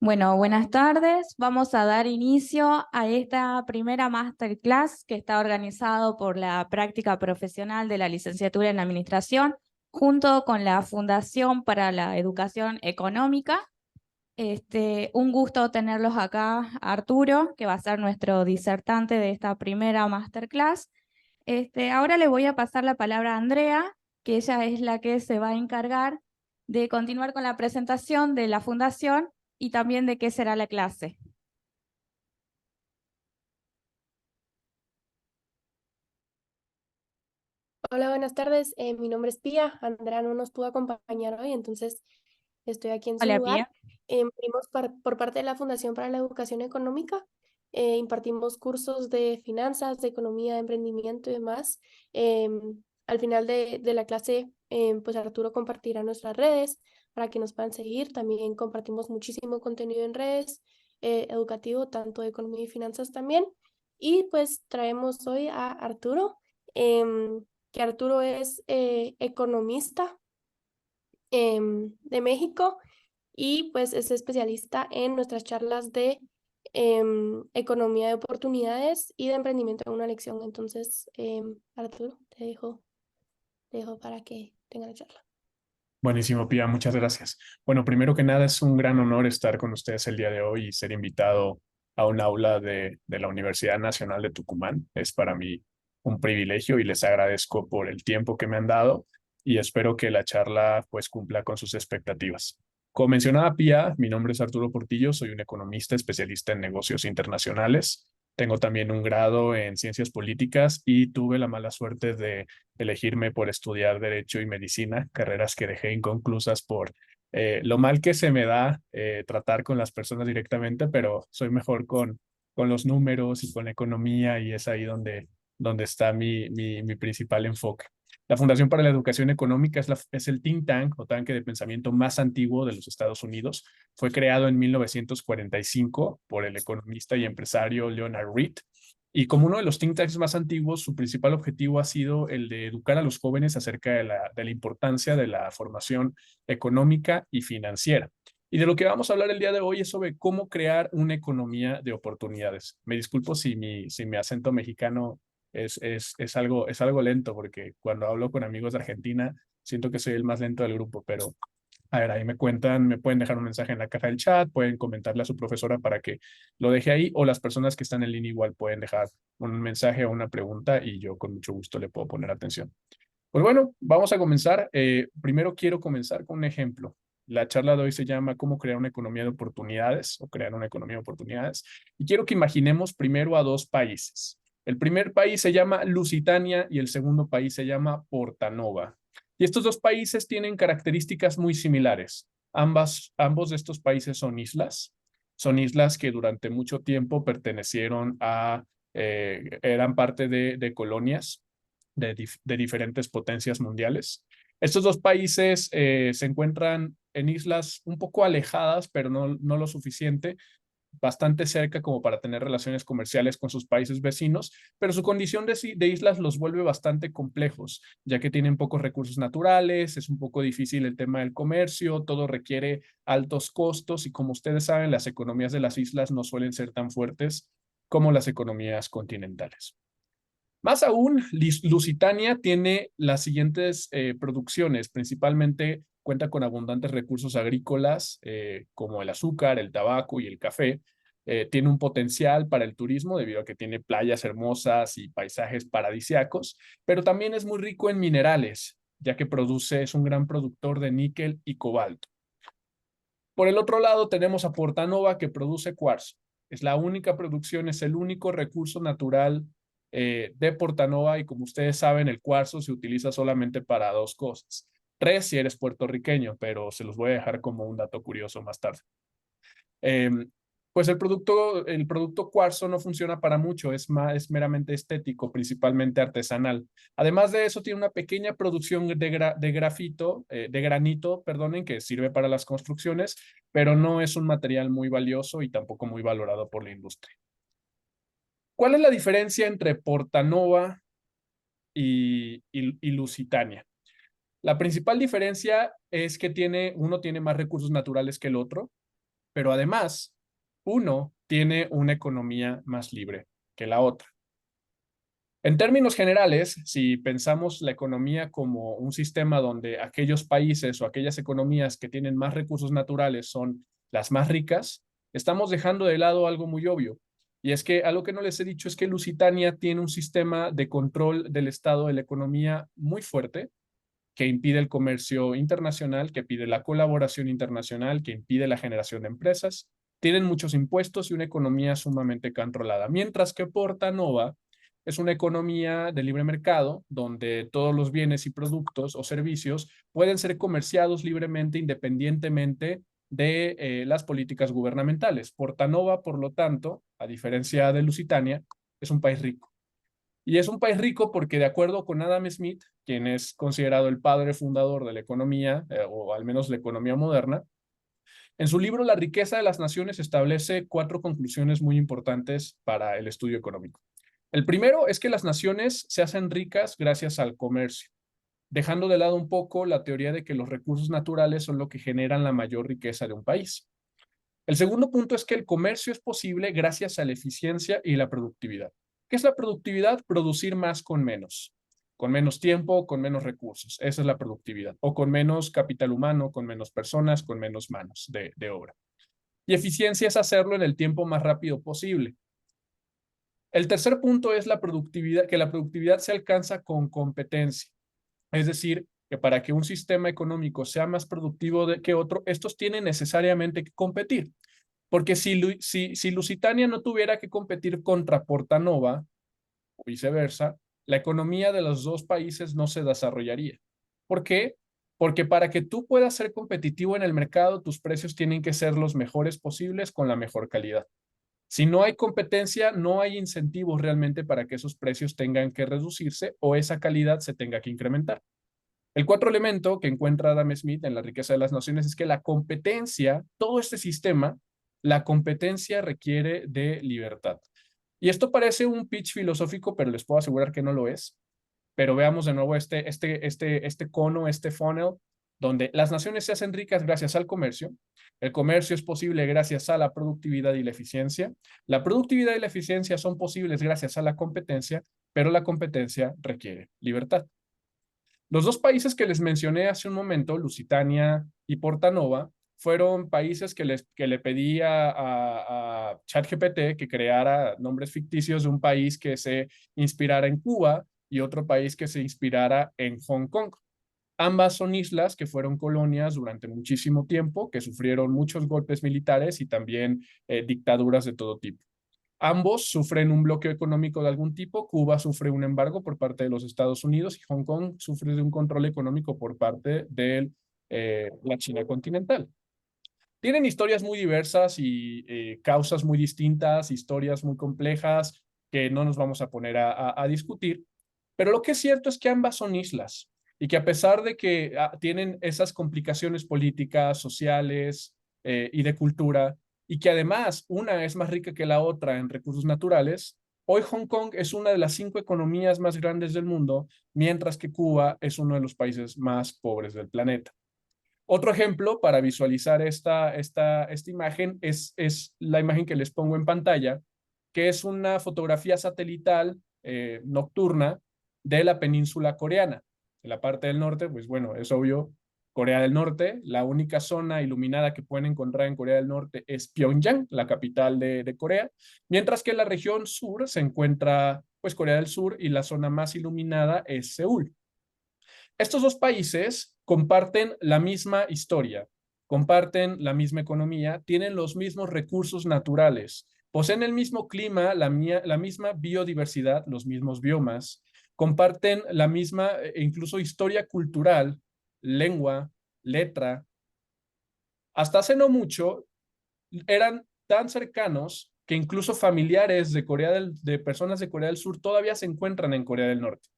Bueno, buenas tardes. Vamos a dar inicio a esta primera masterclass que está organizado por la práctica profesional de la licenciatura en Administración, junto con la Fundación para la Educación Económica. Un gusto tenerlos acá, Arturo, que va a ser nuestro disertante de esta primera masterclass. Ahora le voy a pasar la palabra a Andrea, que ella es la que se va a encargar de continuar con la presentación de la fundación y también de qué será la clase. Hola, buenas tardes. Mi nombre es Pía. Andrea no nos pudo acompañar hoy, entonces estoy aquí en su Hola, lugar. Pía. Venimos por parte de la Fundación para la Educación Económica. Impartimos cursos de finanzas, de economía, de emprendimiento y demás. Al final de la clase, pues Arturo compartirá nuestras redes para que nos puedan seguir. También compartimos muchísimo contenido en redes educativo, tanto de economía y finanzas también. Y pues traemos hoy a Arturo. Que Arturo es economista de México y pues es especialista en nuestras charlas de economía de oportunidades y de emprendimiento en una lección. Entonces, Arturo, te dejo para que tenga la charla. Buenísimo, Pía, muchas gracias. Bueno, primero que nada, es un gran honor estar con ustedes el día de hoy y ser invitado a un aula de la Universidad Nacional de Tucumán. Es para mí un privilegio y les agradezco por el tiempo que me han dado y espero que la charla pues cumpla con sus expectativas. Como mencionaba Pía, mi nombre es Arturo Portillo, soy un economista especialista en negocios internacionales. Tengo también un grado en ciencias políticas y tuve la mala suerte de elegirme por estudiar Derecho y Medicina, carreras que dejé inconclusas por lo mal que se me da tratar con las personas directamente, pero soy mejor con los números y con la economía y es ahí donde está mi principal enfoque. La Fundación para la Educación Económica es el think tank o tanque de pensamiento más antiguo de los Estados Unidos. Fue creado en 1945 por el economista y empresario Leonard Reed. Y como uno de los think tanks más antiguos, su principal objetivo ha sido el de educar a los jóvenes acerca de la importancia de la formación económica y financiera. Y de lo que vamos a hablar el día de hoy es sobre cómo crear una economía de oportunidades. Me disculpo si mi acento mexicano es algo lento, porque cuando hablo con amigos de Argentina, siento que soy el más lento del grupo, pero a ver, ahí me cuentan, me pueden dejar un mensaje en la caja del chat, pueden comentarle a su profesora para que lo deje ahí, o las personas que están en línea igual pueden dejar un mensaje o una pregunta y yo con mucho gusto le puedo poner atención. Pues bueno, vamos a comenzar. Primero quiero comenzar con un ejemplo. La charla de hoy se llama ¿Cómo crear una economía de oportunidades o crear una economía de oportunidades? Y quiero que imaginemos primero a dos países. El primer país se llama Lusitania y el segundo país se llama Portanova. Y estos dos países tienen características muy similares. Ambos de estos países son islas que durante mucho tiempo pertenecieron eran parte de colonias de diferentes potencias mundiales. Estos dos países se encuentran en islas un poco alejadas, pero no lo suficiente, bastante cerca como para tener relaciones comerciales con sus países vecinos, pero su condición de islas los vuelve bastante complejos, ya que tienen pocos recursos naturales, es un poco difícil el tema del comercio, todo requiere altos costos y como ustedes saben, las economías de las islas no suelen ser tan fuertes como las economías continentales. Más aún, Lusitania tiene las siguientes producciones, principalmente cuenta con abundantes recursos agrícolas como el azúcar, el tabaco y el café. Tiene un potencial para el turismo debido a que tiene playas hermosas y paisajes paradisiacos, pero también es muy rico en minerales, ya que es un gran productor de níquel y cobalto. Por el otro lado, tenemos a Portanova que produce cuarzo. Es la única producción, es el único recurso natural de Portanova y como ustedes saben, el cuarzo se utiliza solamente para dos cosas. Tres, si eres puertorriqueño, pero se los voy a dejar como un dato curioso más tarde. Eh, pues el producto cuarzo no funciona para mucho, es meramente estético, principalmente artesanal. Además de eso, tiene una pequeña producción de grafito, de granito, perdonen, que sirve para las construcciones, pero no es un material muy valioso y tampoco muy valorado por la industria. ¿Cuál es la diferencia entre Portanova y Lusitania? La principal diferencia es que uno tiene más recursos naturales que el otro. pero además, uno tiene una economía más libre que la otra. En términos generales, si pensamos la economía como un sistema donde aquellos países o aquellas economías que tienen más recursos naturales son las más ricas, estamos dejando de lado algo muy obvio. Y es que algo que no les he dicho es que Lusitania tiene un sistema de control del Estado de la economía muy fuerte, que impide el comercio internacional, que impide la colaboración internacional, que impide la generación de empresas. Tienen muchos impuestos y una economía sumamente controlada. Mientras que Porta Nova es una economía de libre mercado, donde todos los bienes y productos o servicios pueden ser comerciados libremente, independientemente de las políticas gubernamentales. Porta Nova, por lo tanto, a diferencia de Lusitania, es un país rico. Y es un país rico porque, de acuerdo con Adam Smith, quien es considerado el padre fundador de la economía, o al menos la economía moderna, en su libro La riqueza de las naciones establece 4 conclusiones muy importantes para el estudio económico. El primero es que las naciones se hacen ricas gracias al comercio, dejando de lado un poco la teoría de que los recursos naturales son lo que generan la mayor riqueza de un país. El segundo punto es que el comercio es posible gracias a la eficiencia y la productividad. ¿Qué es la productividad? Producir más con menos tiempo, con menos recursos. Esa es la productividad. O con menos capital humano, con menos personas, con menos manos de obra. Y eficiencia es hacerlo en el tiempo más rápido posible. El tercer punto es la productividad, que la productividad se alcanza con competencia. Es decir, que para que un sistema económico sea más productivo que otro, estos tienen necesariamente que competir. Porque si Lusitania no tuviera que competir contra Porta Nova, o viceversa, la economía de los dos países no se desarrollaría. ¿Por qué? Porque para que tú puedas ser competitivo en el mercado, tus precios tienen que ser los mejores posibles con la mejor calidad. Si no hay competencia, no hay incentivos realmente para que esos precios tengan que reducirse o esa calidad se tenga que incrementar. El cuarto elemento que encuentra Adam Smith en La riqueza de las naciones es que la competencia, todo este sistema, la competencia requiere de libertad. Y esto parece un pitch filosófico, pero les puedo asegurar que no lo es. Pero veamos de nuevo este cono, este funnel, donde las naciones se hacen ricas gracias al comercio. El comercio es posible gracias a la productividad y la eficiencia. La productividad y la eficiencia son posibles gracias a la competencia, pero la competencia requiere libertad. Los dos países que les mencioné hace un momento, Lusitania y Porta Nova, fueron países que le pedí a ChatGPT que creara nombres ficticios de un país que se inspirara en Cuba y otro país que se inspirara en Hong Kong. Ambas son islas que fueron colonias durante muchísimo tiempo, que sufrieron muchos golpes militares y también dictaduras de todo tipo. Ambos sufren un bloqueo económico de algún tipo. Cuba sufre un embargo por parte de los Estados Unidos y Hong Kong sufre de un control económico por parte de la China continental. Tienen historias muy diversas y causas muy distintas, historias muy complejas que no nos vamos a poner a discutir, pero lo que es cierto es que ambas son islas y que a pesar de que tienen esas complicaciones políticas, sociales y de cultura, y que además una es más rica que la otra en recursos naturales, hoy Hong Kong es una de las 5 economías más grandes del mundo, mientras que Cuba es uno de los países más pobres del planeta. Otro ejemplo para visualizar esta imagen es la imagen que les pongo en pantalla, que es una fotografía satelital nocturna de la península coreana. En la parte del norte, pues bueno, es obvio, Corea del Norte. La única zona iluminada que pueden encontrar en Corea del Norte es Pyongyang, la capital de Corea, mientras que en la región sur se encuentra pues Corea del Sur y la zona más iluminada es Seúl. Estos dos países comparten la misma historia, comparten la misma economía, tienen los mismos recursos naturales, poseen el mismo clima, la misma biodiversidad, los mismos biomas, comparten la misma incluso historia cultural, lengua, letra. Hasta hace no mucho eran tan cercanos que incluso familiares de personas de Corea del Sur todavía se encuentran en Corea del Norte.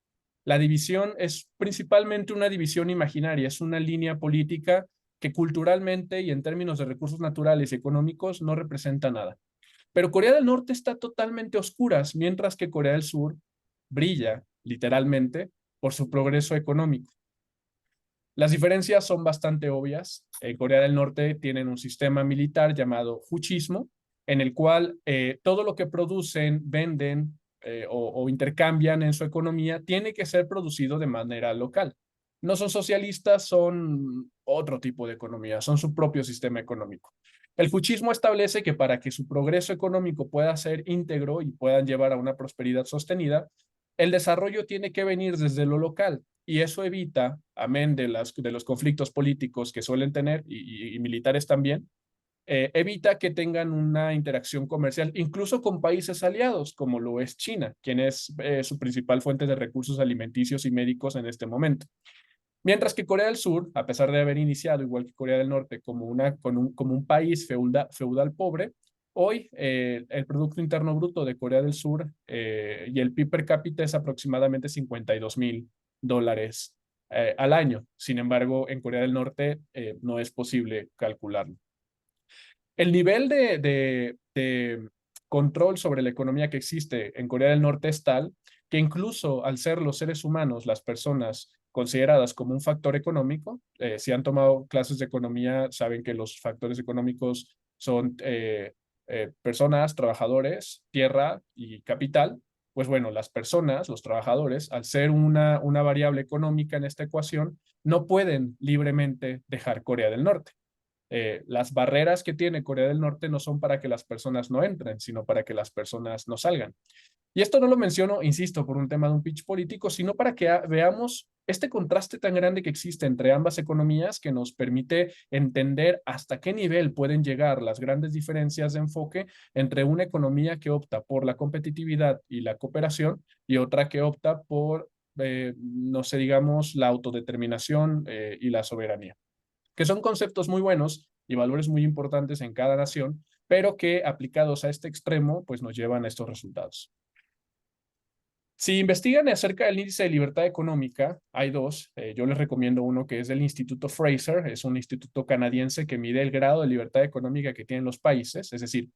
La división es principalmente una división imaginaria, es una línea política que culturalmente y en términos de recursos naturales y económicos no representa nada. Pero Corea del Norte está totalmente a oscuras, mientras que Corea del Sur brilla, literalmente, por su progreso económico. Las diferencias son bastante obvias. En Corea del Norte tienen un sistema militar llamado juchismo, en el cual todo lo que producen, venden o intercambian en su economía tiene que ser producido de manera local. No son socialistas, son otro tipo de economía, son su propio sistema económico. El fuchismo establece que para que su progreso económico pueda ser íntegro y puedan llevar a una prosperidad sostenida, el desarrollo tiene que venir desde lo local y eso evita, amén de los conflictos políticos que suelen tener y militares también, evita que tengan una interacción comercial, incluso con países aliados, como lo es China, quien es su principal fuente de recursos alimenticios y médicos en este momento. Mientras que Corea del Sur, a pesar de haber iniciado, igual que Corea del Norte, como un país feudal pobre, hoy el Producto Interno Bruto de Corea del Sur y el PIB per cápita es aproximadamente $52,000 al año. Sin embargo, en Corea del Norte no es posible calcularlo. El nivel de control sobre la economía que existe en Corea del Norte es tal que incluso al ser los seres humanos, las personas consideradas como un factor económico, si han tomado clases de economía, saben que los factores económicos son personas, trabajadores, tierra y capital. Pues bueno, las personas, los trabajadores, al ser una variable económica en esta ecuación, no pueden libremente dejar Corea del Norte. Las barreras que tiene Corea del Norte no son para que las personas no entren, sino para que las personas no salgan. Y esto no lo menciono, insisto, por un tema de un pitch político, sino para que veamos este contraste tan grande que existe entre ambas economías que nos permite entender hasta qué nivel pueden llegar las grandes diferencias de enfoque entre una economía que opta por la competitividad y la cooperación y otra que opta por, no sé, digamos, la autodeterminación y la soberanía, que son conceptos muy buenos y valores muy importantes en cada nación, pero que aplicados a este extremo, pues nos llevan a estos resultados. Si investigan acerca del índice de libertad económica, hay dos. Yo les recomiendo uno que es del Instituto Fraser, es un instituto canadiense que mide el grado de libertad económica que tienen los países, es decir,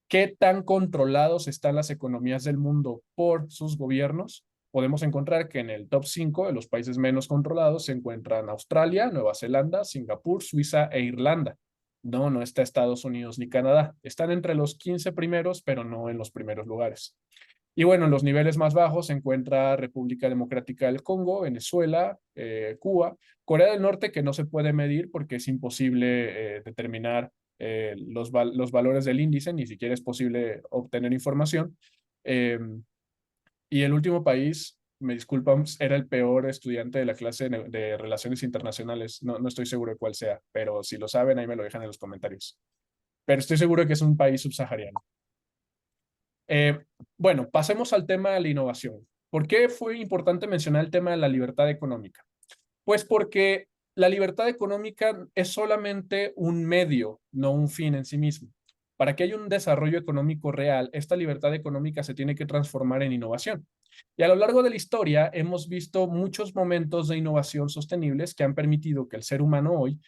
qué tan controlados están las economías del mundo por sus gobiernos. Podemos encontrar que en el top 5 de los países menos controlados se encuentran Australia, Nueva Zelanda, Singapur, Suiza e Irlanda. No está Estados Unidos ni Canadá. Están entre los 15 primeros, pero no en los primeros lugares. Y bueno, en los niveles más bajos se encuentra República Democrática del Congo, Venezuela, Cuba, Corea del Norte, que no se puede medir porque es imposible determinar los valores del índice, ni siquiera es posible obtener información. Y el último país, me disculpan, era el peor estudiante de la clase de Relaciones Internacionales. No estoy seguro de cuál sea, pero si lo saben, ahí me lo dejan en los comentarios. Pero estoy seguro que es un país subsahariano. Bueno, pasemos al tema de la innovación. ¿Por qué fue importante mencionar el tema de la libertad económica? Pues porque la libertad económica es solamente un medio, no un fin en sí mismo. Para que haya un desarrollo económico real, esta libertad económica se tiene que transformar en innovación. Y a lo largo de la historia hemos visto muchos momentos de innovación sostenibles que han permitido que el ser humano hoy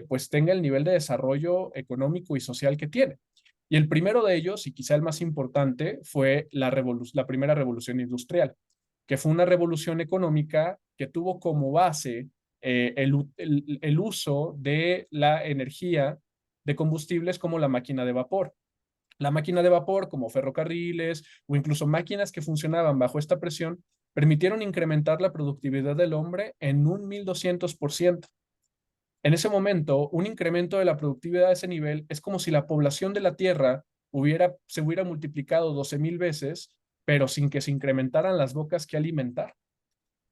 pues tenga el nivel de desarrollo económico y social que tiene. Y el primero de ellos, y quizá el más importante, fue la primera revolución industrial, que fue una revolución económica que tuvo como base el uso de la energía de combustibles como la máquina de vapor. La máquina de vapor, como ferrocarriles o incluso máquinas que funcionaban bajo esta presión, permitieron incrementar la productividad del hombre en un 1200%. En ese momento, un incremento de la productividad a ese nivel es como si la población de la Tierra se hubiera multiplicado 12,000 veces, pero sin que se incrementaran las bocas que alimentar.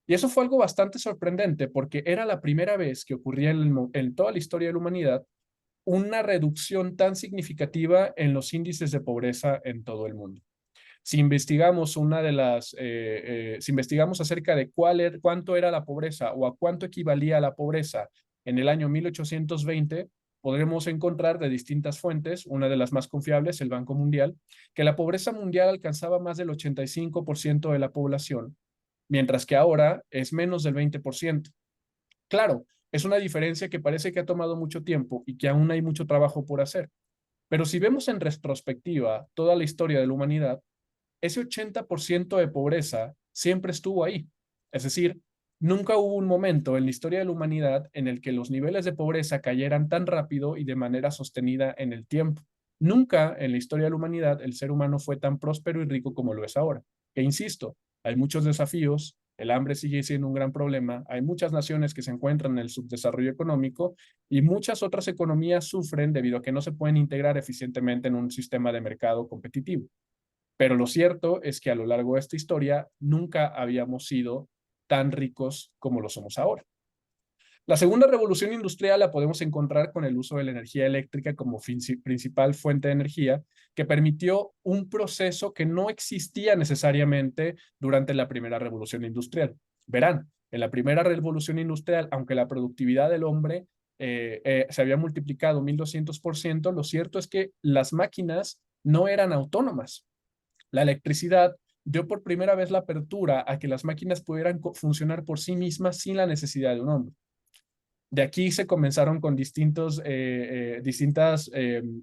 Y eso fue algo bastante sorprendente porque era la primera vez que ocurría en toda la historia de la humanidad una reducción tan significativa en los índices de pobreza en todo el mundo. Si investigamos si investigamos acerca de cuánto era la pobreza o a cuánto equivalía la pobreza en el año 1820, podremos encontrar de distintas fuentes, una de las más confiables, el Banco Mundial, que la pobreza mundial alcanzaba más del 85% de la población, mientras que ahora es menos del 20%. Claro, es una diferencia que parece que ha tomado mucho tiempo y que aún hay mucho trabajo por hacer. Pero si vemos en retrospectiva toda la historia de la humanidad, ese 80% de pobreza siempre estuvo ahí. Es decir, Nunca hubo un momento en la historia de la humanidad en el que los niveles de pobreza cayeran tan rápido y de manera sostenida en el tiempo. Nunca en la historia de la humanidad el ser humano fue tan próspero y rico como lo es ahora. E insisto, hay muchos desafíos, el hambre sigue siendo un gran problema, hay muchas naciones que se encuentran en el subdesarrollo económico y muchas otras economías sufren debido a que no se pueden integrar eficientemente en un sistema de mercado competitivo. Pero lo cierto es que a lo largo de esta historia nunca habíamos sido tan ricos como lo somos ahora. La segunda revolución industrial la podemos encontrar con el uso de la energía eléctrica como principal fuente de energía, que permitió un proceso que no existía necesariamente durante la primera revolución industrial. Verán, en la primera revolución industrial, aunque la productividad del hombre se había multiplicado 1200%, lo cierto es que las máquinas no eran autónomas. La electricidad dio por primera vez la apertura a que las máquinas pudieran funcionar por sí mismas sin la necesidad de un hombre. De aquí se comenzaron con distintas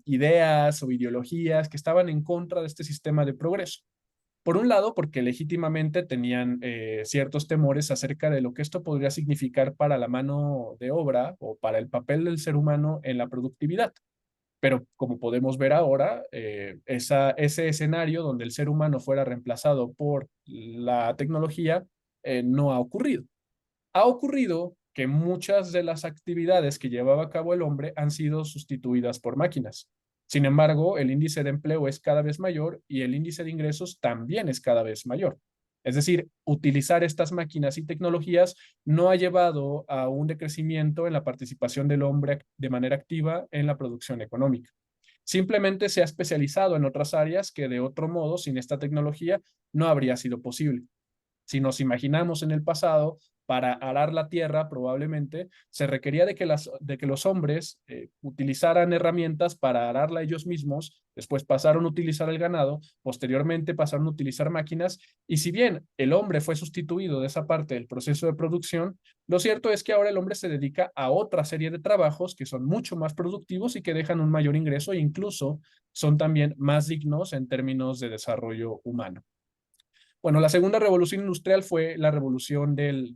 ideas o ideologías que estaban en contra de este sistema de progreso. Por un lado, porque legítimamente tenían ciertos temores acerca de lo que esto podría significar para la mano de obra o para el papel del ser humano en la productividad. Pero como podemos ver ahora, ese escenario donde el ser humano fuera reemplazado por la tecnología no ha ocurrido. Ha ocurrido que muchas de las actividades que llevaba a cabo el hombre han sido sustituidas por máquinas. Sin embargo, el índice de empleo es cada vez mayor y el índice de ingresos también es cada vez mayor. Es decir, utilizar estas máquinas y tecnologías no ha llevado a un decrecimiento en la participación del hombre de manera activa en la producción económica. Simplemente se ha especializado en otras áreas que de otro modo, sin esta tecnología, no habría sido posible. Si nos imaginamos en el pasado, para arar la tierra probablemente se requería de que los hombres utilizaran herramientas para ararla ellos mismos, después pasaron a utilizar el ganado, posteriormente pasaron a utilizar máquinas, y si bien el hombre fue sustituido de esa parte del proceso de producción, lo cierto es que ahora el hombre se dedica a otra serie de trabajos que son mucho más productivos y que dejan un mayor ingreso e incluso son también más dignos en términos de desarrollo humano. Bueno, la segunda revolución industrial fue la revolución del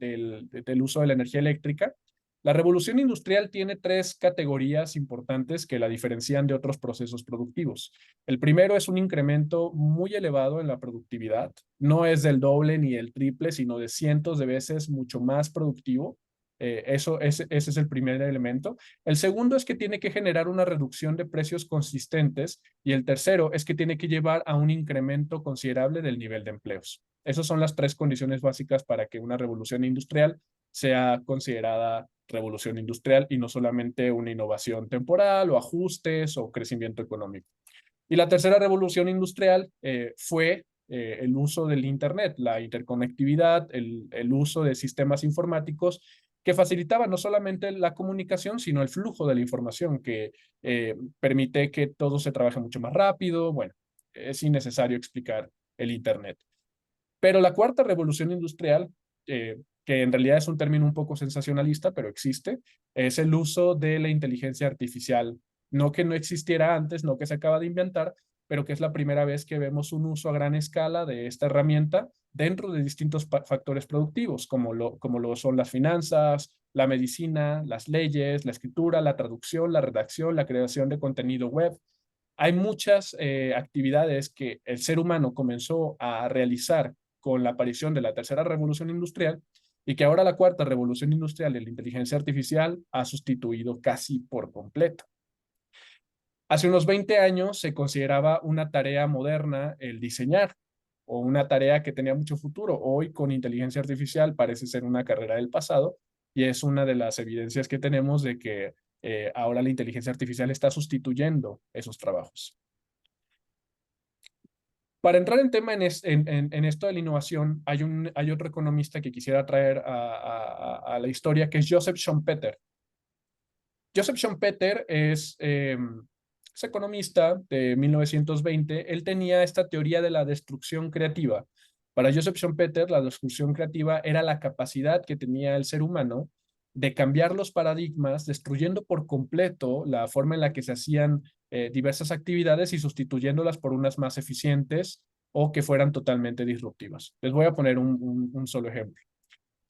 uso de la energía eléctrica. La revolución industrial tiene tres categorías importantes que la diferencian de otros procesos productivos. El primero es un incremento muy elevado en la productividad. No es del doble ni el triple, sino de cientos de veces mucho más productivo. Ese es el primer elemento. El segundo es que tiene que generar una reducción de precios consistentes y el tercero es que tiene que llevar a un incremento considerable del nivel de empleos. Esas son las tres condiciones básicas para que una revolución industrial sea considerada revolución industrial y no solamente una innovación temporal o ajustes o crecimiento económico. Y la tercera revolución industrial fue el uso del Internet, la interconectividad, el uso de sistemas informáticos que facilitaba no solamente la comunicación, sino el flujo de la información, que permite que todo se trabaje mucho más rápido. Bueno, es innecesario explicar el Internet. Pero la cuarta revolución industrial, que en realidad es un término un poco sensacionalista, pero existe, es el uso de la inteligencia artificial. No que no existiera antes, no que se acaba de inventar, pero que es la primera vez que vemos un uso a gran escala de esta herramienta dentro de distintos factores productivos, como lo son las finanzas, la medicina, las leyes, la escritura, la traducción, la redacción, la creación de contenido web. Hay muchas actividades que el ser humano comenzó a realizar con la aparición de la tercera revolución industrial y que ahora la cuarta revolución industrial de la inteligencia artificial ha sustituido casi por completo. Hace unos 20 años se consideraba una tarea moderna el diseñar o una tarea que tenía mucho futuro. Hoy con inteligencia artificial parece ser una carrera del pasado y es una de las evidencias que tenemos de que ahora la inteligencia artificial está sustituyendo esos trabajos. Para entrar en tema en esto de la innovación, hay otro economista que quisiera traer a la historia, que es Joseph Schumpeter. Joseph Schumpeter es economista de 1920. Él tenía esta teoría de la destrucción creativa. Para Joseph Schumpeter, la destrucción creativa era la capacidad que tenía el ser humano de cambiar los paradigmas, destruyendo por completo la forma en la que se hacían diversas actividades y sustituyéndolas por unas más eficientes o que fueran totalmente disruptivas. Les voy a poner un solo ejemplo.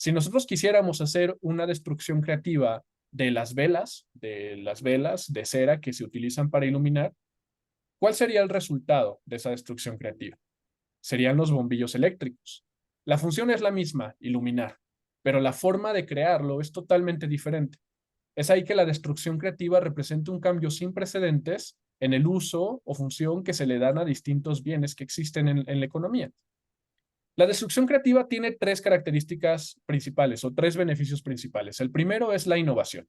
Si nosotros quisiéramos hacer una destrucción creativa de las velas de cera que se utilizan para iluminar, ¿cuál sería el resultado de esa destrucción creativa? Serían los bombillos eléctricos. La función es la misma, iluminar, pero la forma de crearlo es totalmente diferente. Es ahí que la destrucción creativa representa un cambio sin precedentes en el uso o función que se le dan a distintos bienes que existen en la economía. La destrucción creativa tiene tres características principales o tres beneficios principales. El primero es la innovación.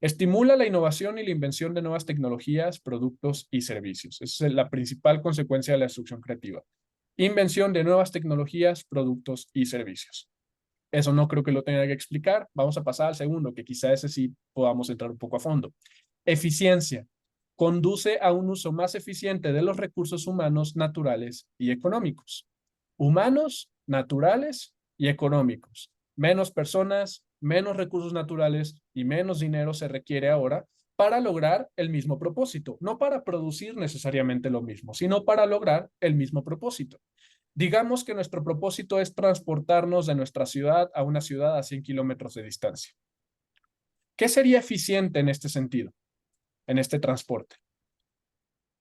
Estimula la innovación y la invención de nuevas tecnologías, productos y servicios. Esa es la principal consecuencia de la destrucción creativa. Invención de nuevas tecnologías, productos y servicios. Eso no creo que lo tenga que explicar. Vamos a pasar al segundo, que quizá ese sí podamos entrar un poco a fondo. Eficiencia. Conduce a un uso más eficiente de los recursos humanos, naturales y económicos. Humanos, naturales y económicos. Menos personas, menos recursos naturales y menos dinero se requiere ahora para lograr el mismo propósito. No para producir necesariamente lo mismo, sino para lograr el mismo propósito. Digamos que nuestro propósito es transportarnos de nuestra ciudad a una ciudad a 100 kilómetros de distancia. ¿Qué sería eficiente en este sentido, en este transporte?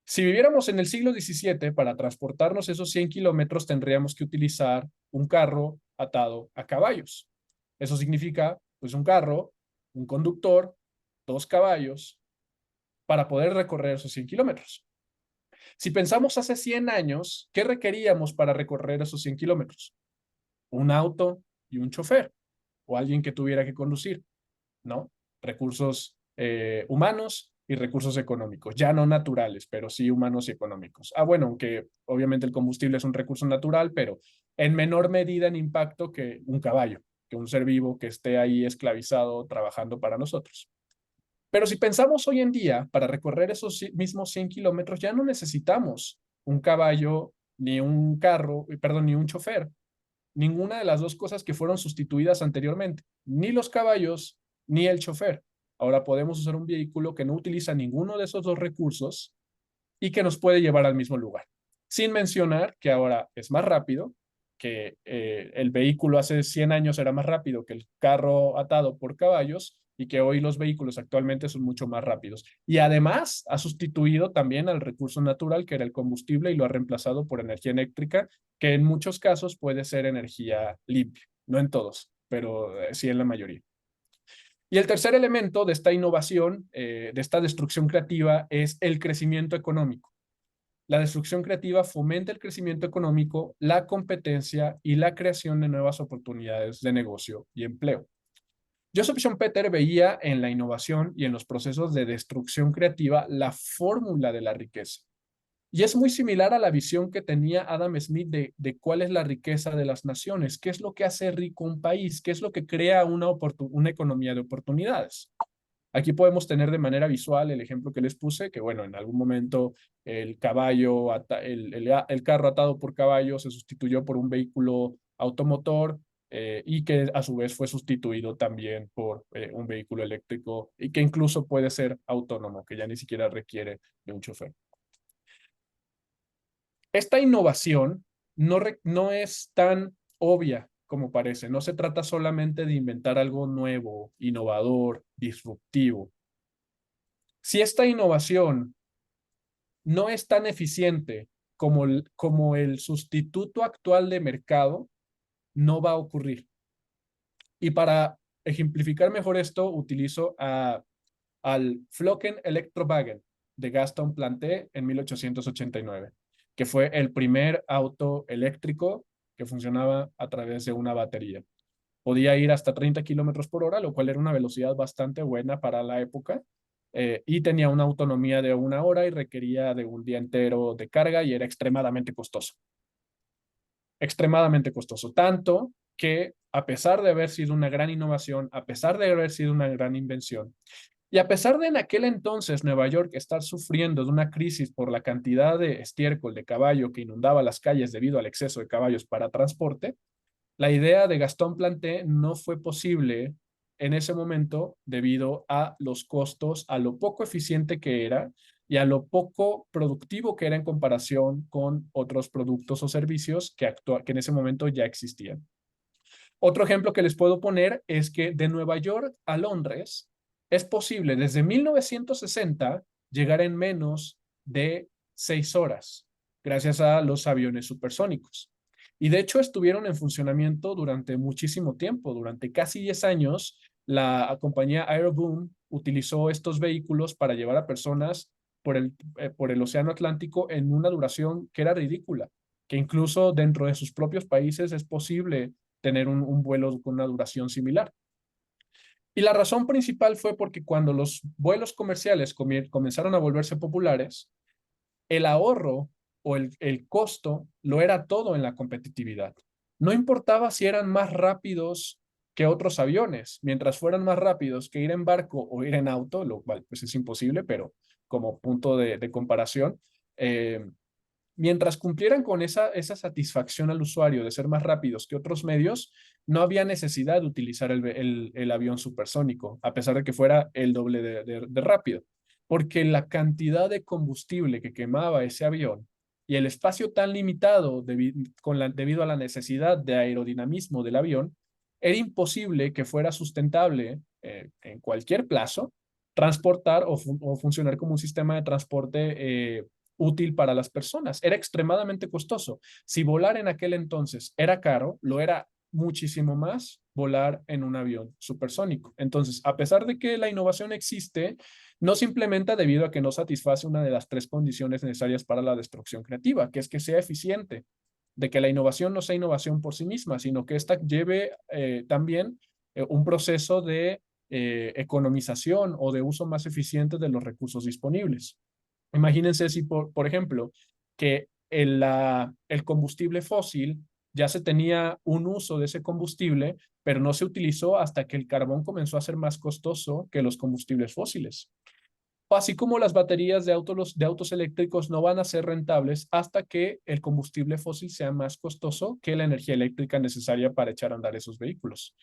Si viviéramos en el siglo XVII, para transportarnos esos 100 kilómetros tendríamos que utilizar un carro atado a caballos. Eso significa, pues, un carro, un conductor, 2 caballos, para poder recorrer esos 100 kilómetros. Si pensamos hace 100 años, ¿qué requeríamos para recorrer esos 100 kilómetros? Un auto y un chofer, o alguien que tuviera que conducir, ¿no? Recursos humanos y recursos económicos, ya no naturales, pero sí humanos y económicos. Bueno, aunque obviamente el combustible es un recurso natural, pero en menor medida en impacto que un caballo, que un ser vivo que esté ahí esclavizado trabajando para nosotros. Pero si pensamos hoy en día, para recorrer esos mismos 100 kilómetros, ya no necesitamos un caballo, ni un carro, perdón, ni un chofer. Ninguna de las dos cosas que fueron sustituidas anteriormente, ni los caballos, ni el chofer. Ahora podemos usar un vehículo que no utiliza ninguno de esos dos recursos y que nos puede llevar al mismo lugar. Sin mencionar que ahora es más rápido, que el vehículo hace 100 años era más rápido que el carro atado por caballos y que hoy los vehículos actualmente son mucho más rápidos. Y además ha sustituido también al recurso natural que era el combustible y lo ha reemplazado por energía eléctrica, que en muchos casos puede ser energía limpia. No en todos, pero sí en la mayoría. Y el tercer elemento de esta innovación, de esta destrucción creativa, es el crecimiento económico. La destrucción creativa fomenta el crecimiento económico, la competencia y la creación de nuevas oportunidades de negocio y empleo. Joseph Schumpeter veía en la innovación y en los procesos de destrucción creativa la fórmula de la riqueza. Y es muy similar a la visión que tenía Adam Smith de cuál es la riqueza de las naciones, qué es lo que hace rico un país, qué es lo que crea una economía de oportunidades. Aquí podemos tener de manera visual el ejemplo que les puse, que bueno, en algún momento el carro atado por caballo se sustituyó por un vehículo automotor y que a su vez fue sustituido también por un vehículo eléctrico y que incluso puede ser autónomo, que ya ni siquiera requiere de un chofer. Esta innovación no es tan obvia como parece. No se trata solamente de inventar algo nuevo, innovador, disruptivo. Si esta innovación no es tan eficiente como el sustituto actual de mercado, no va a ocurrir. Y para ejemplificar mejor esto, utilizo al Flocken Electrowagen de Gaston Planté en 1889, que fue el primer auto eléctrico que funcionaba a través de una batería. Podía ir hasta 30 kilómetros por hora, lo cual era una velocidad bastante buena para la época, y tenía una autonomía de 1 hora y requería de un día entero de carga y era extremadamente costoso. Extremadamente costoso, tanto que a pesar de haber sido una gran innovación, a pesar de haber sido una gran invención, y a pesar de en aquel entonces Nueva York estar sufriendo de una crisis por la cantidad de estiércol de caballo que inundaba las calles debido al exceso de caballos para transporte, la idea de Gaston Planté no fue posible en ese momento debido a los costos, a lo poco eficiente que era y a lo poco productivo que era en comparación con otros productos o servicios que en ese momento ya existían. Otro ejemplo que les puedo poner es que de Nueva York a Londres es posible desde 1960 llegar en menos de 6 horas, gracias a los aviones supersónicos. Y de hecho estuvieron en funcionamiento durante muchísimo tiempo, durante casi 10 años. La compañía Aeroboom utilizó estos vehículos para llevar a personas por el Océano Atlántico en una duración que era ridícula, que incluso dentro de sus propios países es posible tener un vuelo con una duración similar. Y la razón principal fue porque cuando los vuelos comerciales comenzaron a volverse populares, el ahorro o el costo lo era todo en la competitividad. No importaba si eran más rápidos que otros aviones, mientras fueran más rápidos que ir en barco o ir en auto, lo cual pues es imposible, pero como punto de comparación, mientras cumplieran con esa satisfacción al usuario de ser más rápidos que otros medios, no había necesidad de utilizar el avión supersónico, a pesar de que fuera el doble de rápido, porque la cantidad de combustible que quemaba ese avión y el espacio tan limitado debido a la necesidad de aerodinamismo del avión, era imposible que fuera sustentable en cualquier plazo transportar o funcionar como un sistema de transporte útil para las personas. Era extremadamente costoso. Si volar en aquel entonces era caro, lo era muchísimo más volar en un avión supersónico. Entonces, a pesar de que la innovación existe, no se implementa debido a que no satisface una de las 3 condiciones necesarias para la destrucción creativa, que es que sea eficiente, de que la innovación no sea innovación por sí misma, sino que ésta lleve también un proceso de economización o de uso más eficiente de los recursos disponibles. Imagínense si, por ejemplo, que el combustible fósil ya se tenía un uso de ese combustible, pero no se utilizó hasta que el carbón comenzó a ser más costoso que los combustibles fósiles. Así como las baterías de autos eléctricos no van a ser rentables hasta que el combustible fósil sea más costoso que la energía eléctrica necesaria para echar a andar esos vehículos.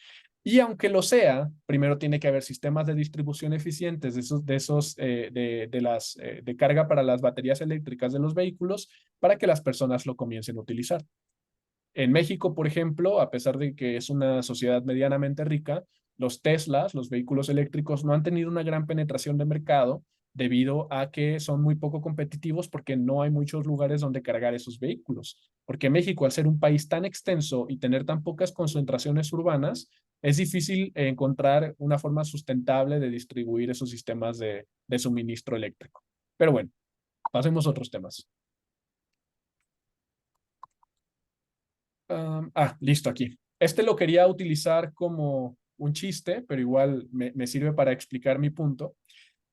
Y aunque lo sea, primero tiene que haber sistemas de distribución eficientes de carga para las baterías eléctricas de los vehículos para que las personas lo comiencen a utilizar. En México, por ejemplo, a pesar de que es una sociedad medianamente rica, los Teslas, los vehículos eléctricos, no han tenido una gran penetración de mercado debido a que son muy poco competitivos porque no hay muchos lugares donde cargar esos vehículos. Porque México, al ser un país tan extenso y tener tan pocas concentraciones urbanas, es difícil encontrar una forma sustentable de distribuir esos sistemas de suministro eléctrico. Pero bueno, pasemos a otros temas. Listo, aquí. Este lo quería utilizar como un chiste, pero igual me sirve para explicar mi punto.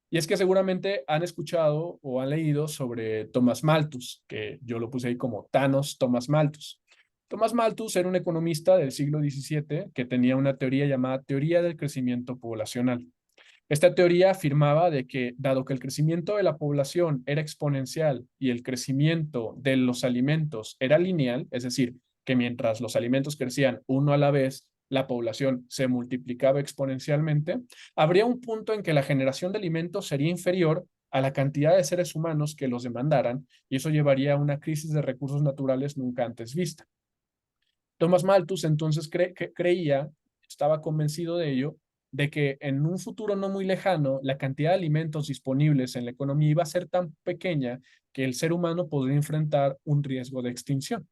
Y es que seguramente han escuchado o han leído sobre Thomas Malthus, que yo lo puse ahí como Thanos Thomas Malthus. Thomas Malthus era un economista del siglo XVII que tenía una teoría llamada teoría del crecimiento poblacional. Esta teoría afirmaba de que, dado que el crecimiento de la población era exponencial y el crecimiento de los alimentos era lineal, es decir, que mientras los alimentos crecían uno a la vez, la población se multiplicaba exponencialmente, habría un punto en que la generación de alimentos sería inferior a la cantidad de seres humanos que los demandaran, y eso llevaría a una crisis de recursos naturales nunca antes vista. Thomas Malthus entonces creía, estaba convencido de ello, de que en un futuro no muy lejano, la cantidad de alimentos disponibles en la economía iba a ser tan pequeña que el ser humano podría enfrentar un riesgo de extinción.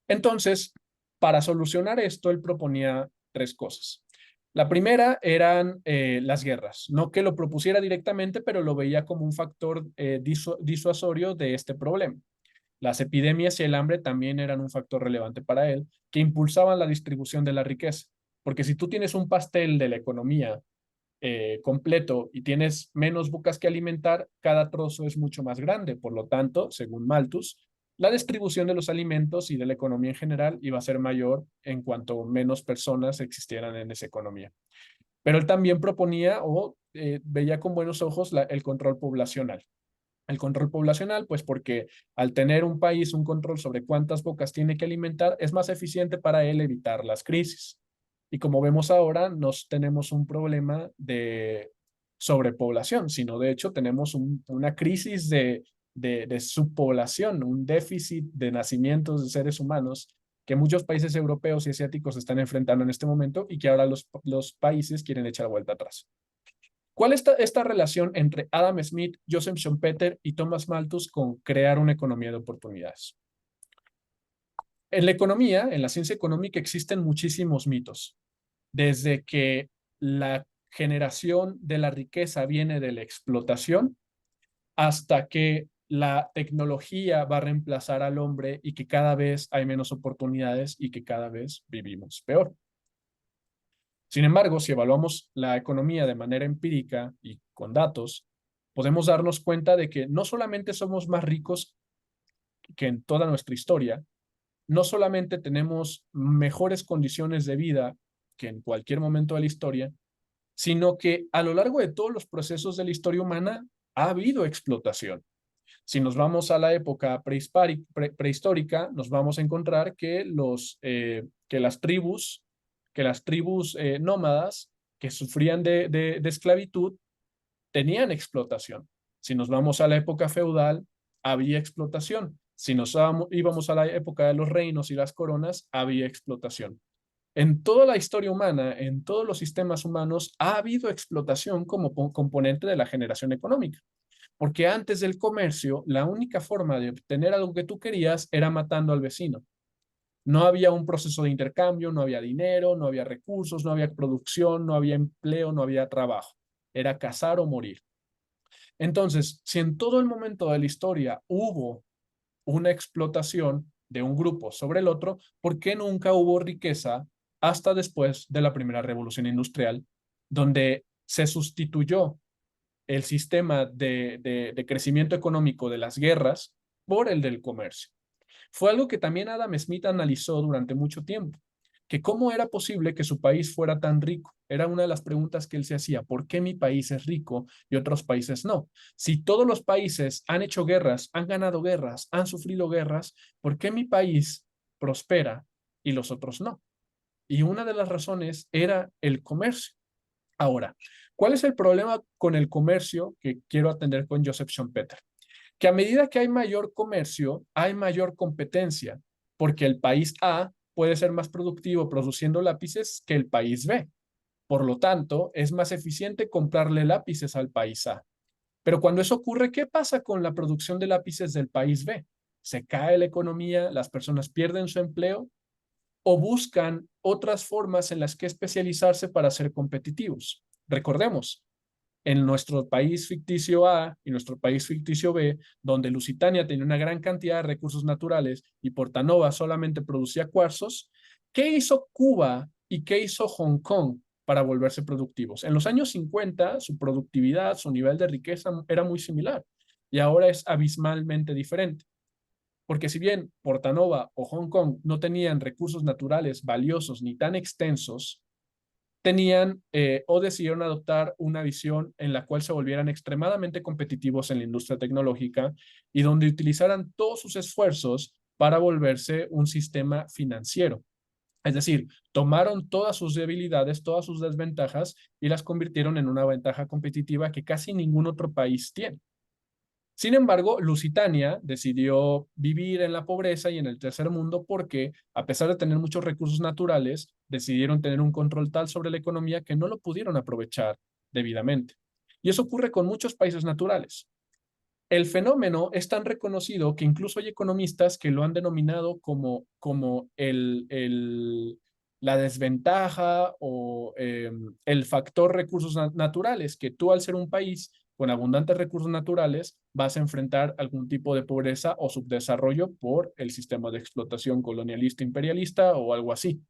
Entonces, para solucionar esto, él proponía 3 cosas. La primera eran las guerras. No que lo propusiera directamente, pero lo veía como un factor disuasorio de este problema. Las epidemias y el hambre también eran un factor relevante para él, que impulsaban la distribución de la riqueza. Porque si tú tienes un pastel de la economía completo y tienes menos bocas que alimentar, cada trozo es mucho más grande. Por lo tanto, según Malthus, la distribución de los alimentos y de la economía en general iba a ser mayor en cuanto menos personas existieran en esa economía. Pero él también proponía o veía con buenos ojos el control poblacional. El control poblacional, pues porque al tener un país un control sobre cuántas bocas tiene que alimentar, es más eficiente para él evitar las crisis. Y como vemos ahora, no tenemos un problema de sobrepoblación, sino de hecho tenemos una crisis de subpoblación, un déficit de nacimientos de seres humanos que muchos países europeos y asiáticos están enfrentando en este momento y que ahora los países quieren echar vuelta atrás. ¿Cuál es esta relación entre Adam Smith, Joseph Schumpeter y Thomas Malthus con crear una economía de oportunidades? En la economía, en la ciencia económica, existen muchísimos mitos. Desde que la generación de la riqueza viene de la explotación, hasta que la tecnología va a reemplazar al hombre y que cada vez hay menos oportunidades y que cada vez vivimos peor. Sin embargo, si evaluamos la economía de manera empírica y con datos, podemos darnos cuenta de que no solamente somos más ricos que en toda nuestra historia, no solamente tenemos mejores condiciones de vida que en cualquier momento de la historia, sino que a lo largo de todos los procesos de la historia humana ha habido explotación. Si nos vamos a la época prehistórica, nos vamos a encontrar que las tribus nómadas que sufrían de esclavitud tenían explotación. Si nos vamos a la época feudal, había explotación. Si íbamos a la época de los reinos y las coronas, había explotación. En toda la historia humana, en todos los sistemas humanos, ha habido explotación como componente de la generación económica. Porque antes del comercio, la única forma de obtener algo que tú querías era matando al vecino. No había un proceso de intercambio, no había dinero, no había recursos, no había producción, no había empleo, no había trabajo. Era cazar o morir. Entonces, si en todo el momento de la historia hubo una explotación de un grupo sobre el otro, ¿por qué nunca hubo riqueza hasta después de la primera revolución industrial, donde se sustituyó el sistema de crecimiento económico de las guerras por el del comercio? Fue algo que también Adam Smith analizó durante mucho tiempo, que cómo era posible que su país fuera tan rico. Era una de las preguntas que él se hacía: ¿por qué mi país es rico y otros países no? Si todos los países han hecho guerras, han ganado guerras, han sufrido guerras, ¿por qué mi país prospera y los otros no? Y una de las razones era el comercio. Ahora, ¿cuál es el problema con el comercio que quiero atender con Joseph Schumpeter? Que a medida que hay mayor comercio, hay mayor competencia, porque el país A puede ser más productivo produciendo lápices que el país B. Por lo tanto, es más eficiente comprarle lápices al país A. Pero cuando eso ocurre, ¿qué pasa con la producción de lápices del país B? ¿Se cae la economía, las personas pierden su empleo o buscan otras formas en las que especializarse para ser competitivos? Recordemos, en nuestro país ficticio A y nuestro país ficticio B, donde Lusitania tenía una gran cantidad de recursos naturales y Portanova solamente producía cuarzos, ¿qué hizo Cuba y qué hizo Hong Kong para volverse productivos? En los años 50, su productividad, su nivel de riqueza era muy similar y ahora es abismalmente diferente. Porque si bien Portanova o Hong Kong no tenían recursos naturales valiosos ni tan extensos, tenían o decidieron adoptar una visión en la cual se volvieran extremadamente competitivos en la industria tecnológica y donde utilizaran todos sus esfuerzos para volverse un sistema financiero. Es decir, tomaron todas sus debilidades, todas sus desventajas y las convirtieron en una ventaja competitiva que casi ningún otro país tiene. Sin embargo, Lusitania decidió vivir en la pobreza y en el tercer mundo porque, a pesar de tener muchos recursos naturales, decidieron tener un control tal sobre la economía que no lo pudieron aprovechar debidamente. Y eso ocurre con muchos países naturales. El fenómeno es tan reconocido que incluso hay economistas que lo han denominado como la desventaja o el factor recursos naturales, que tú al ser un país con abundantes recursos naturales vas a enfrentar algún tipo de pobreza o subdesarrollo por el sistema de explotación colonialista imperialista o algo así.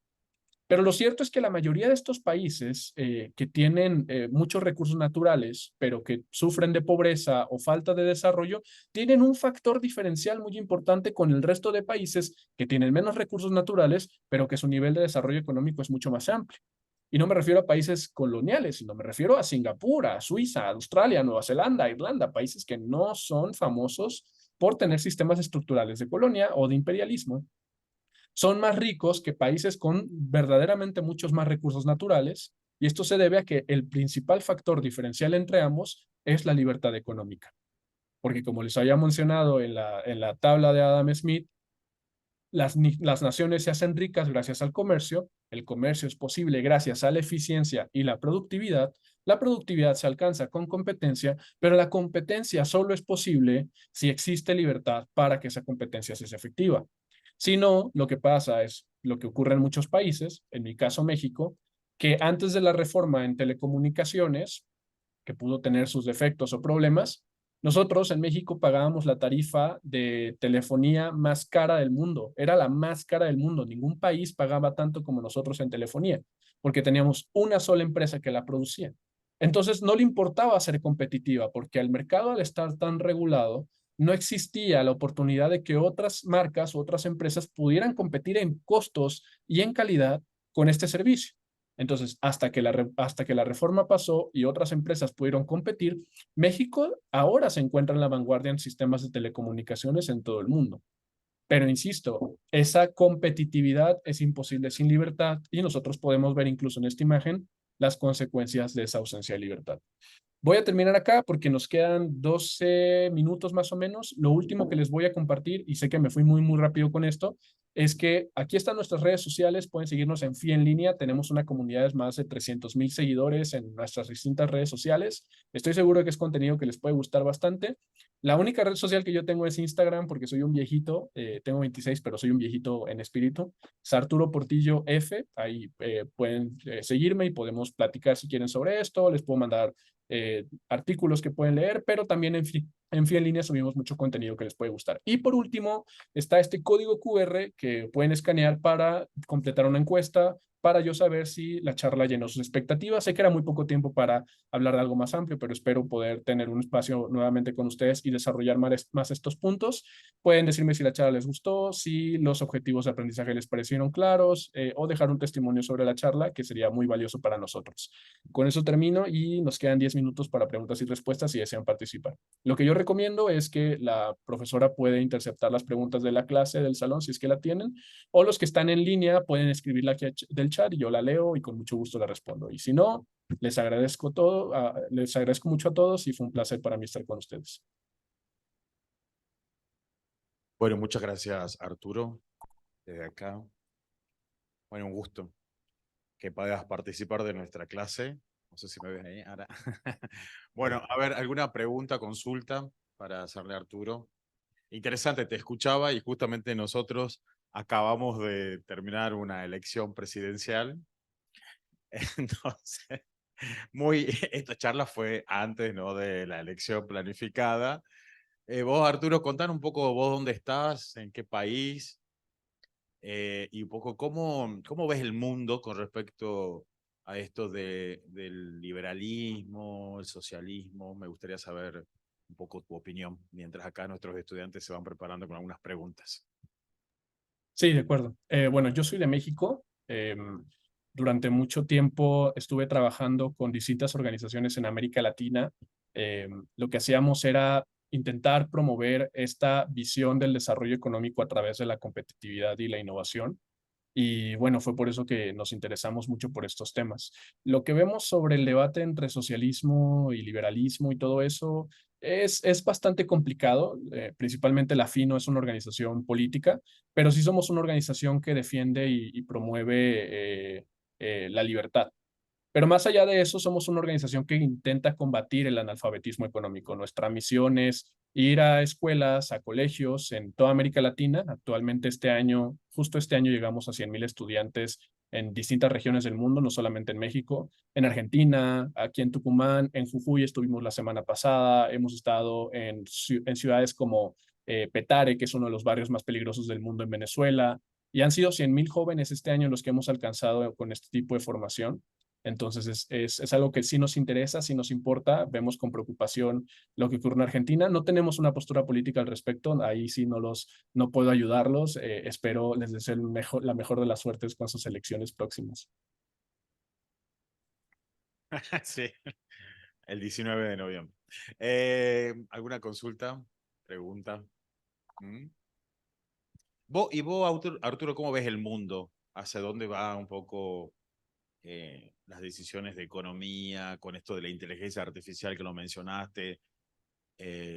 Pero lo cierto es que la mayoría de estos países que tienen muchos recursos naturales, pero que sufren de pobreza o falta de desarrollo, tienen un factor diferencial muy importante con el resto de países que tienen menos recursos naturales, pero que su nivel de desarrollo económico es mucho más amplio. Y no me refiero a países coloniales, sino me refiero a Singapur, a Suiza, a Australia, Nueva Zelanda, Irlanda, países que no son famosos por tener sistemas estructurales de colonia o de imperialismo. Son más ricos que países con verdaderamente muchos más recursos naturales, y esto se debe a que el principal factor diferencial entre ambos es la libertad económica. Porque como les había mencionado en la tabla de Adam Smith, las naciones se hacen ricas gracias al comercio, el comercio es posible gracias a la eficiencia y la productividad se alcanza con competencia, pero la competencia solo es posible si existe libertad para que esa competencia sea efectiva. Si no, lo que pasa es lo que ocurre en muchos países, en mi caso México, que antes de la reforma en telecomunicaciones, que pudo tener sus defectos o problemas, nosotros en México pagábamos la tarifa de telefonía más cara del mundo. Era la más cara del mundo. Ningún país pagaba tanto como nosotros en telefonía, porque teníamos una sola empresa que la producía. Entonces no le importaba ser competitiva, porque al mercado, al estar tan regulado, no existía la oportunidad de que otras marcas o otras empresas pudieran competir en costos y en calidad con este servicio. Entonces, hasta que la reforma pasó y otras empresas pudieron competir, México ahora se encuentra en la vanguardia en sistemas de telecomunicaciones en todo el mundo. Pero insisto, esa competitividad es imposible sin libertad y nosotros podemos ver incluso en esta imagen las consecuencias de esa ausencia de libertad. Voy a terminar acá porque nos quedan 12 minutos más o menos. Lo último que les voy a compartir, y sé que me fui muy rápido con esto, es que aquí están nuestras redes sociales. Pueden seguirnos en FI en línea. Tenemos una comunidad de más de 300,000 seguidores en nuestras distintas redes sociales. Estoy seguro de que es contenido que les puede gustar bastante. La única red social que yo tengo es Instagram porque soy un viejito. Tengo 26, pero soy un viejito en espíritu. Es Arturo Portillo F. Ahí pueden seguirme y podemos platicar si quieren sobre esto. Les puedo mandar artículos que pueden leer, pero también en FI en línea subimos mucho contenido que les puede gustar. Y por último, está este código QR que pueden escanear para completar una encuesta, para yo saber si la charla llenó sus expectativas. Sé que era muy poco tiempo para hablar de algo más amplio, pero espero poder tener un espacio nuevamente con ustedes y desarrollar más estos puntos. Pueden decirme si la charla les gustó, si los objetivos de aprendizaje les parecieron claros, o dejar un testimonio sobre la charla, que sería muy valioso para nosotros. Con eso termino y nos quedan 10 minutos para preguntas y respuestas si desean participar. Lo que yo recomiendo es que la profesora puede interceptar las preguntas de la clase, del salón, si es que la tienen, o los que están en línea pueden escribirla aquí del chat y yo la leo y con mucho gusto la respondo. Y si no, les agradezco mucho a todos y fue un placer para mí estar con ustedes. Bueno, muchas gracias, Arturo, desde acá. Bueno, un gusto que puedas participar de nuestra clase. No sé si me ves ahí ahora. Bueno, a ver, ¿alguna pregunta, consulta para hacerle a Arturo? Interesante, te escuchaba y justamente nosotros acabamos de terminar una elección presidencial. Entonces, esta charla fue antes, ¿no?, de la elección planificada. Vos, Arturo, contanos un poco vos dónde estás, en qué país, y un poco cómo ves el mundo con respecto a esto del liberalismo, el socialismo. Me gustaría saber un poco tu opinión, mientras acá nuestros estudiantes se van preparando con algunas preguntas. Sí, de acuerdo. Bueno, yo soy de México. Durante mucho tiempo estuve trabajando con distintas organizaciones en América Latina. Lo que hacíamos era intentar promover esta visión del desarrollo económico a través de la competitividad y la innovación. Y bueno, fue por eso que nos interesamos mucho por estos temas. Lo que vemos sobre el debate entre socialismo y liberalismo y todo eso es bastante complicado. Principalmente la FI no es una organización política, pero sí somos una organización que defiende y promueve la libertad. Pero más allá de eso, somos una organización que intenta combatir el analfabetismo económico. Nuestra misión es ir a escuelas, a colegios en toda América Latina. Actualmente justo este año llegamos a 100,000 estudiantes en distintas regiones del mundo, no solamente en México, en Argentina, aquí en Tucumán, en Jujuy estuvimos la semana pasada, hemos estado en ciudades como Petare, que es uno de los barrios más peligrosos del mundo en Venezuela, y han sido 100,000 jóvenes este año los que hemos alcanzado con este tipo de formación. Entonces es algo que sí nos interesa, sí nos importa, vemos con preocupación lo que ocurre en Argentina. No tenemos una postura política al respecto, ahí sí no puedo ayudarlos. Espero les deseo la mejor de las suertes con sus elecciones próximas. Sí, el 19 de noviembre. ¿Alguna consulta? ¿Pregunta? ¿Mm? Vos, Arturo, ¿cómo ves el mundo? ¿Hacia dónde va un poco las decisiones de economía, con esto de la inteligencia artificial que lo mencionaste?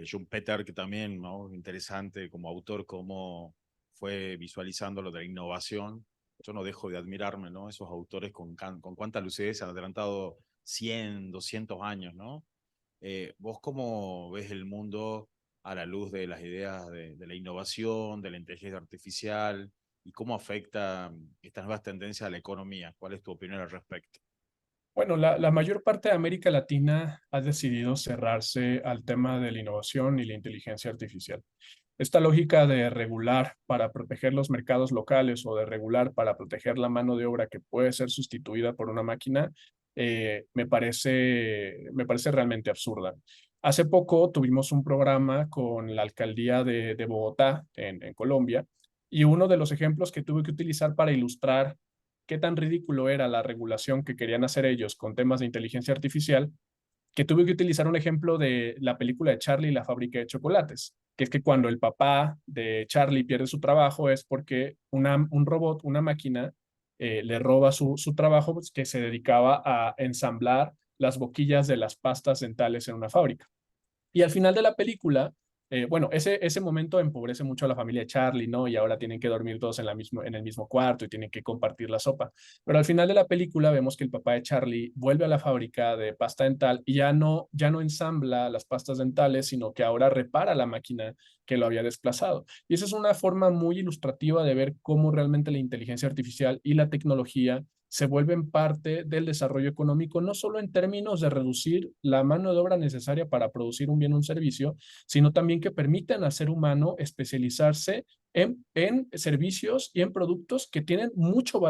Schumpeter, que también, ¿no?, interesante como autor, cómo fue visualizando lo de la innovación. Yo no dejo de admirarme, ¿no? Esos autores con cuánta lucidez han adelantado 100, 200 años, ¿no? ¿Vos cómo ves el mundo a la luz de las ideas de la innovación, de la inteligencia artificial, y cómo afecta estas nuevas tendencias a la economía? ¿Cuál es tu opinión al respecto? Bueno, la mayor parte de América Latina ha decidido cerrarse al tema de la innovación y la inteligencia artificial. Esta lógica de regular para proteger los mercados locales o de regular para proteger la mano de obra que puede ser sustituida por una máquina, me parece realmente absurda. Hace poco tuvimos un programa con la alcaldía de Bogotá, en Colombia, y uno de los ejemplos que tuve que utilizar para ilustrar qué tan ridículo era la regulación que querían hacer ellos con temas de inteligencia artificial, que tuve que utilizar un ejemplo de la película de Charlie y la fábrica de chocolates, que es que cuando el papá de Charlie pierde su trabajo es porque un robot, una máquina, le roba su trabajo, pues, que se dedicaba a ensamblar las boquillas de las pastas dentales en una fábrica. Y al final de la película, bueno, ese momento empobrece mucho a la familia de Charlie, ¿no? Y ahora tienen que dormir todos en el mismo cuarto y tienen que compartir la sopa. Pero al final de la película vemos que el papá de Charlie vuelve a la fábrica de pasta dental y ya no ensambla las pastas dentales, sino que ahora repara la máquina que lo había desplazado. Y esa es una forma muy ilustrativa de ver cómo realmente la inteligencia artificial y la tecnología se vuelven parte del desarrollo económico, no solo en términos de reducir la mano de obra necesaria para producir un bien o un servicio, sino también que permiten al ser humano especializarse en servicios y en productos que tienen mucho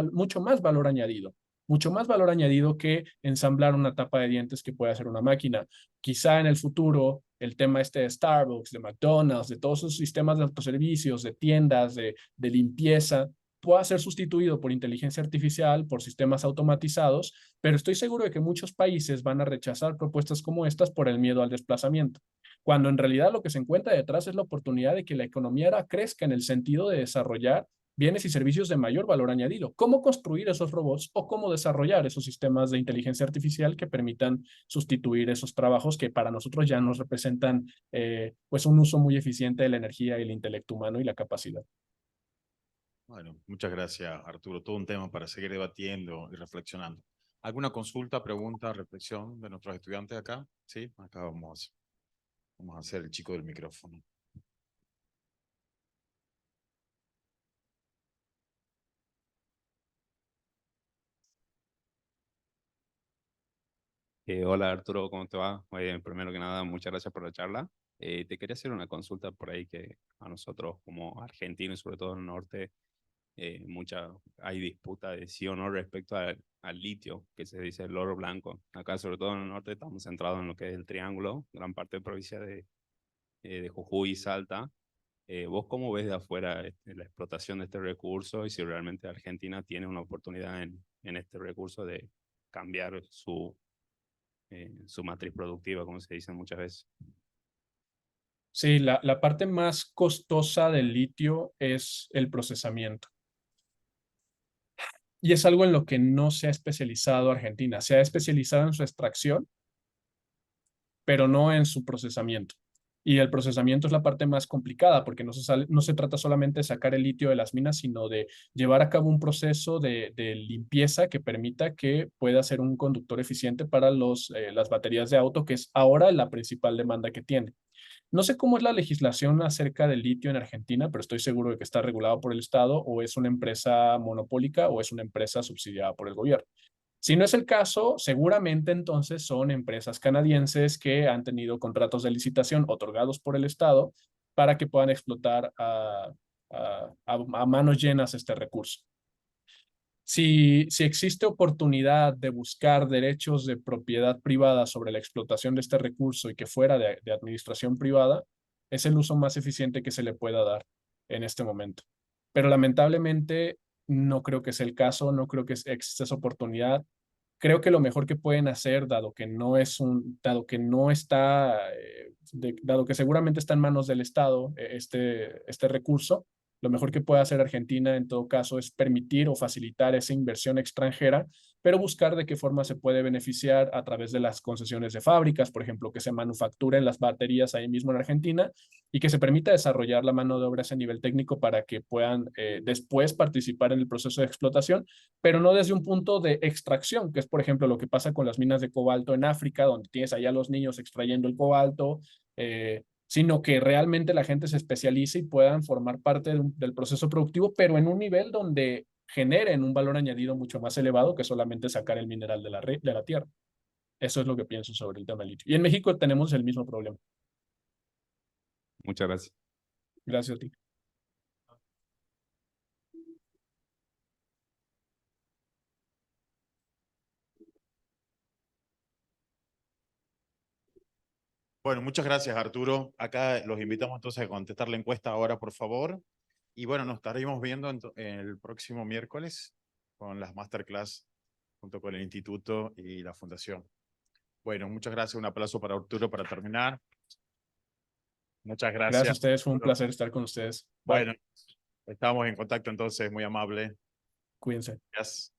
más valor añadido. Mucho más valor añadido que ensamblar una tapa de dientes que puede hacer una máquina. Quizá en el futuro el tema este de Starbucks, de McDonald's, de todos esos sistemas de autoservicios, de tiendas, de limpieza, pueda ser sustituido por inteligencia artificial, por sistemas automatizados, pero estoy seguro de que muchos países van a rechazar propuestas como estas por el miedo al desplazamiento, cuando en realidad lo que se encuentra detrás es la oportunidad de que la economía ahora crezca en el sentido de desarrollar bienes y servicios de mayor valor añadido. ¿Cómo construir esos robots o cómo desarrollar esos sistemas de inteligencia artificial que permitan sustituir esos trabajos que para nosotros ya nos representan pues un uso muy eficiente de la energía y el intelecto humano y la capacidad? Bueno, muchas gracias, Arturo. Todo un tema para seguir debatiendo y reflexionando. ¿Alguna consulta, pregunta, reflexión de nuestros estudiantes acá? Sí, acá vamos a hacer el chico del micrófono. Hola Arturo, ¿cómo te va? Primero que nada, muchas gracias por la charla. Te quería hacer una consulta por ahí que a nosotros como argentinos, sobre todo en el norte, hay disputa de sí o no respecto al litio, que se dice el oro blanco. Acá, sobre todo en el norte, estamos centrados en lo que es el Triángulo, gran parte de provincia de Jujuy y Salta. ¿Vos cómo ves de afuera la explotación de este recurso y si realmente Argentina tiene una oportunidad en este recurso de cambiar su matriz productiva, como se dice muchas veces? Sí, la parte más costosa del litio es el procesamiento. Y es algo en lo que no se ha especializado Argentina. Se ha especializado en su extracción, pero no en su procesamiento. Y el procesamiento es la parte más complicada porque no se trata solamente de sacar el litio de las minas, sino de llevar a cabo un proceso de limpieza que permita que pueda ser un conductor eficiente para las baterías de auto, que es ahora la principal demanda que tiene. No sé cómo es la legislación acerca del litio en Argentina, pero estoy seguro de que está regulado por el Estado o es una empresa monopólica o es una empresa subsidiada por el gobierno. Si no es el caso, seguramente entonces son empresas canadienses que han tenido contratos de licitación otorgados por el Estado para que puedan explotar a manos llenas este recurso. Si existe oportunidad de buscar derechos de propiedad privada sobre la explotación de este recurso y que fuera de administración privada, es el uso más eficiente que se le pueda dar en este momento. Pero lamentablemente no creo que sea el caso, no creo que exista esa oportunidad. Creo que lo mejor que pueden hacer, dado que seguramente está en manos del Estado este recurso, lo mejor que puede hacer Argentina en todo caso es permitir o facilitar esa inversión extranjera, pero buscar de qué forma se puede beneficiar a través de las concesiones de fábricas, por ejemplo, que se manufacturen las baterías ahí mismo en Argentina y que se permita desarrollar la mano de obra a ese nivel técnico para que puedan después participar en el proceso de explotación, pero no desde un punto de extracción, que es, por ejemplo, lo que pasa con las minas de cobalto en África, donde tienes allá a los niños extrayendo el cobalto, sino que realmente la gente se especialice y puedan formar parte del proceso productivo, pero en un nivel donde generen un valor añadido mucho más elevado que solamente sacar el mineral de la tierra. Eso es lo que pienso sobre el tema del litio. Y en México tenemos el mismo problema. Muchas gracias. Gracias a ti. Bueno, muchas gracias, Arturo. Acá los invitamos entonces a contestar la encuesta ahora, por favor. Y bueno, nos estaremos viendo el próximo miércoles con las masterclass junto con el instituto y la fundación. Bueno, muchas gracias. Un aplauso para Arturo para terminar. Muchas gracias. Gracias a ustedes. Fue un Arturo. placer estar con ustedes. Bye. Bueno, estamos en contacto entonces. Muy amable. Cuídense. Gracias.